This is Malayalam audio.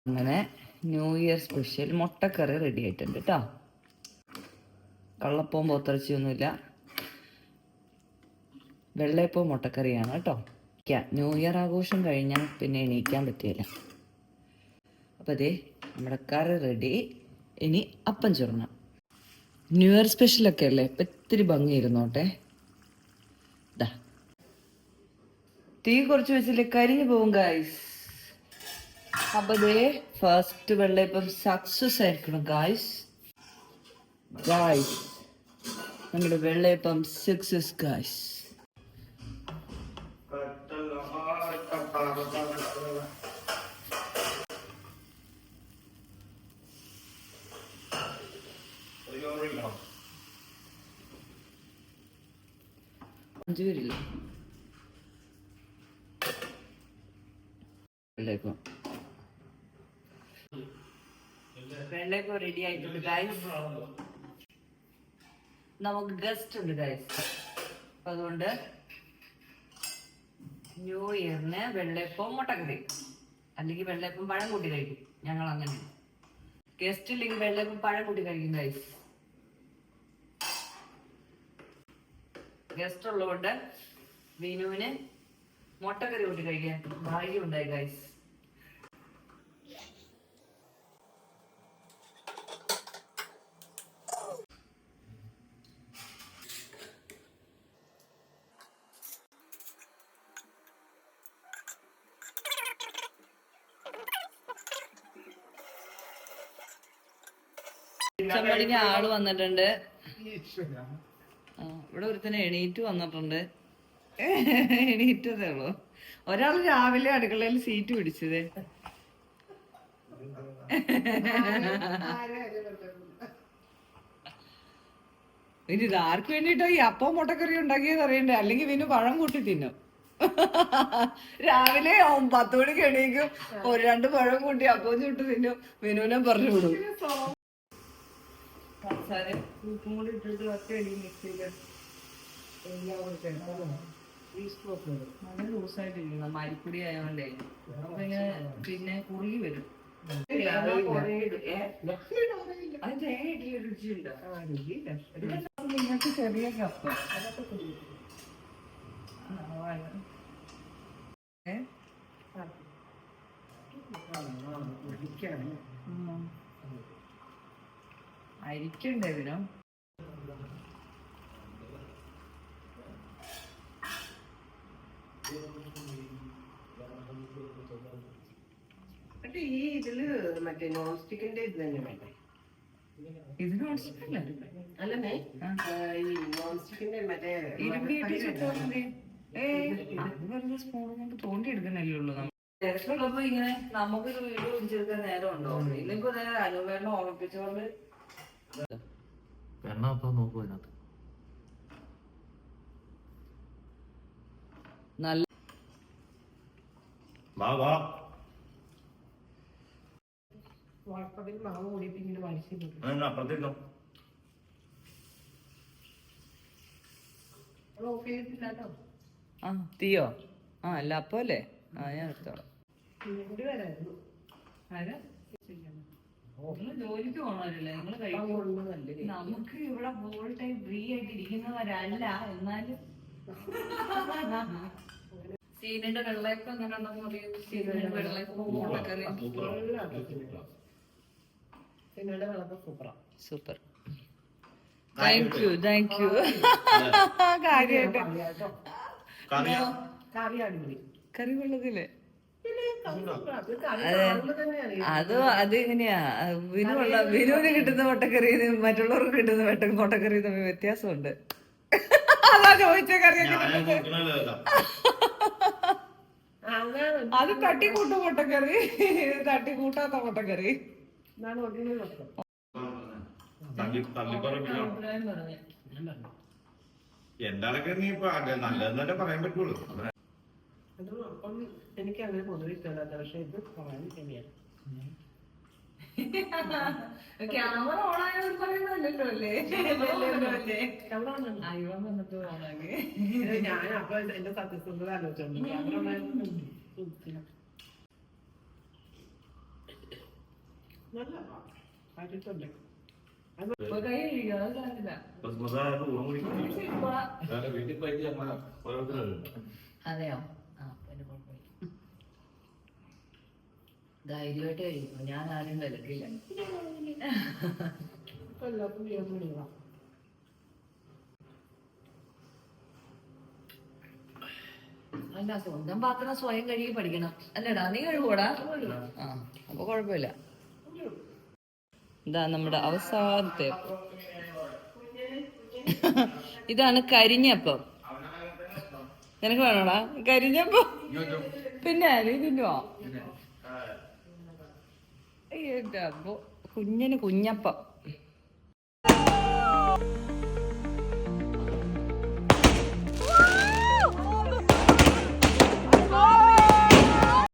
അങ്ങനെ ന്യൂ ഇയർ സ്പെഷ്യൽ മുട്ടക്കറി റെഡി ആയിട്ടുണ്ട് കേട്ടോ. കള്ളപ്പവും പോത്തിറച്ചിയൊന്നുമില്ല, വെള്ളയപ്പവും മുട്ടക്കറിയാണ് കേട്ടോ. ന്യൂ ഇയർ ആഘോഷം കഴിഞ്ഞാൽ പിന്നെ എണീക്കാൻ പറ്റിയില്ല. അപ്പോൾ അതേ നമ്മുടെ കറി റെഡി. ഇനി അപ്പം ചുരുങ്ങാം. ന്യൂ ഇയർ സ്പെഷ്യലൊക്കെ അല്ലേ, ഇപ്പം ഇത്തിരി ഭംഗിയിരുന്നോട്ടെ. ഇതാ തീ കുറച്ച് വെച്ചില്ലേ കരിഞ്ഞു പോകും ഗായ്സ്. അപ്പൊ ദേ ഫസ്റ്റ് വെള്ളയപ്പം സക്സസ് ആയിരിക്കണം ഗായ്സ്. നമ്മുടെ വെള്ളയപ്പം സക്സസ് ഗായ്സ്. അഞ്ചു പേരില്ലേ വെള്ളയപ്പം? വെള്ളയപ്പം റെഡി ആയിട്ടുണ്ട് ഗായ്സ്. നമുക്ക് ഗസ്റ്റ് ഉണ്ട് ഗായ്സ്. അപ്പൊ അതുകൊണ്ട് ന്യൂ ഇയറിന് വെള്ളയപ്പം മുട്ടക്കറി, അല്ലെങ്കിൽ വെള്ളയപ്പം പഴം കൂട്ടി കഴിക്കും. ഞങ്ങൾ അങ്ങനെ ഗസ്റ്റ് ഇല്ലെങ്കിൽ വെള്ളയപ്പം പഴം കൂട്ടി കഴിക്കും ഗായ്സ്. ഗസ്റ്റ് ഉള്ളതുകൊണ്ട് വിനുവിന് മുട്ടക്കറി കൂട്ടി കഴിക്കാൻ ഭാഗ്യം ഉണ്ടായി ഗായ്സ്. ചമ്മടിക്ക് ആള് വന്നിട്ടുണ്ട്. ഇവിടെ ഒരുത്തന്നെ എണീറ്റ് വന്നിട്ടുണ്ട്. എണീറ്റതേ ഉള്ളു. ഒരാൾ രാവിലെ അടുക്കളയിൽ സീറ്റ് പിടിച്ചത്. ഇനി ഇത് ആർക്ക് വേണ്ടിട്ടോ ഈ അപ്പം മുട്ടക്കറി ഉണ്ടാക്കിയത് അറിയണ്ടേ, അല്ലെങ്കിൽ പിന്നെ പഴം കൂട്ടി തിന്നും. രാവിലെ 10 മണിക്ക് എണീക്കും, ഒരു 2 പഴം കൂട്ടി അപ്പം ചുട്ട് തിന്നും. വിനുവിനെ പറഞ്ഞു വിടും. ഉപ്പും കൂടി ഇട്ടിട്ട് ഒറ്റ അടി മിക്സ് ചെയ്ത് നല്ല ലൂസായിട്ടിരിക്കുന്നു. മരിപ്പൊടി ആയതുകൊണ്ടേ ഇങ്ങനെ പിന്നെ കുറുകി വരും. അത് തേങ്ങ ഇട്ടില്ല രുചിയുണ്ടോ? നിങ്ങൾക്ക് ചെറിയ കപ്പ് അരിക്കണ്ടേ ഇതിനോ? ഈ ഇതില് മറ്റേ നോൺ സ്റ്റിക്കിന്റെ ഇത് തന്നെ വേണ്ടേ? ഇത് നോൺ സ്റ്റിക്ക് അല്ലേ? ഈ നോൺ സ്റ്റിക്കിന്റെ മറ്റേ ഇരുമ്പിട്ട് സ്പൂൺ കൊണ്ട് തോണ്ടി എടുക്കുന്നല്ലേ ഉള്ളൂ. തിരക്കുള്ളപ്പോ ഇങ്ങനെ നമുക്കൊരു വീഡിയോ പിടിച്ചെടുക്കാൻ നേരം ഉണ്ടോ? ഇല്ലെങ്കിൽ അനുവേണ്ട ഓർമ്മിപ്പിച്ചോണ്ട് നല്ല മാവ് കൂടി പിന്നീട് വലിച്ചു. ആ തീയോ? ആ അല്ല അപ്പൊ അല്ലേ? ആ ഞാൻ എടുത്തോളാം. ജോലിക്ക് പോണവരല്ലേ നിങ്ങൾ? കഴിക്കും. നമുക്ക് ഇവിടെ ഫുൾ ടൈം ഫ്രീ ആയിട്ട് ഇരിക്കുന്നവരല്ല. എന്നാലും സീനിന്റെ വെള്ളയപ്പം എങ്ങനെ ഉണ്ടെന്ന് പറയും. സീനിന്റെ വെള്ളയപ്പം മുട്ടക്കറി സൂപ്പർ. താങ്ക് യു കാര്യമായിട്ട്. കറി കൊള്ളതില്ലേ? അത് എങ്ങനെയാ വിനുവിന് കിട്ടുന്ന മുട്ടക്കറി മറ്റുള്ളവർക്ക് കിട്ടുന്ന മുട്ടക്കറി തമ്മിൽ വ്യത്യാസമുണ്ട്. അതാ ചോദിച്ച കറി. അത് തട്ടിക്കൂട്ട മുട്ടക്കറി, തട്ടിക്കൂട്ടാത്ത മുട്ടക്കറി. എന്താണൊക്കെ നീ നല്ലതെന്നല്ലേ പറയാൻ പറ്റുള്ളൂ. എനിക്ക് അങ്ങനെ പൊതുവെ ഇഷ്ടമല്ലാത്ത, പക്ഷെ ഇത് പറയാൻ ശരിയാണ്. ക്യാമറ ഓണായോട് പറയുന്നല്ലോ അല്ലേ? ഞാൻ അപ്പൊ എന്റെ സത്യസന്ധത ആലോചിച്ചോണ്ട് ക്യാമറ നല്ല ആയിട്ടുണ്ട്. ഇപ്പൊ കൈ കഴുകിയോ? അത് സാരമില്ല. വീട്ടിൽ പോയിട്ട് ഓരോരുത്തരുണ്ട്. അതെയോ? ആ പിന്നെ കുഴപ്പമില്ല. ധൈര്യമായിട്ട് കഴിക്കും. ഞാൻ ആരും വിലക്കില്ല. ഇപ്പൊ എല്ലാവർക്കും ചെയ്യാൻ തുടങ്ങിയതാ. അല്ല, സ്വന്തം പാത്രം സ്വയം കഴുകി പഠിക്കണം അല്ലടാ. നീ കഴുകൂടാ? ആ, അപ്പൊ കുഴപ്പമില്ല. ഇതാ നമ്മുടെ അവസാനത്തെ ഇതാണ് കരിഞ്ഞപ്പം. നിനക്ക് വേണോടാ കരിഞ്ഞപ്പം? പിന്നെ നീ തിന്നുവോ? അയ്യോ, കുഞ്ഞിന് കുഞ്ഞപ്പം.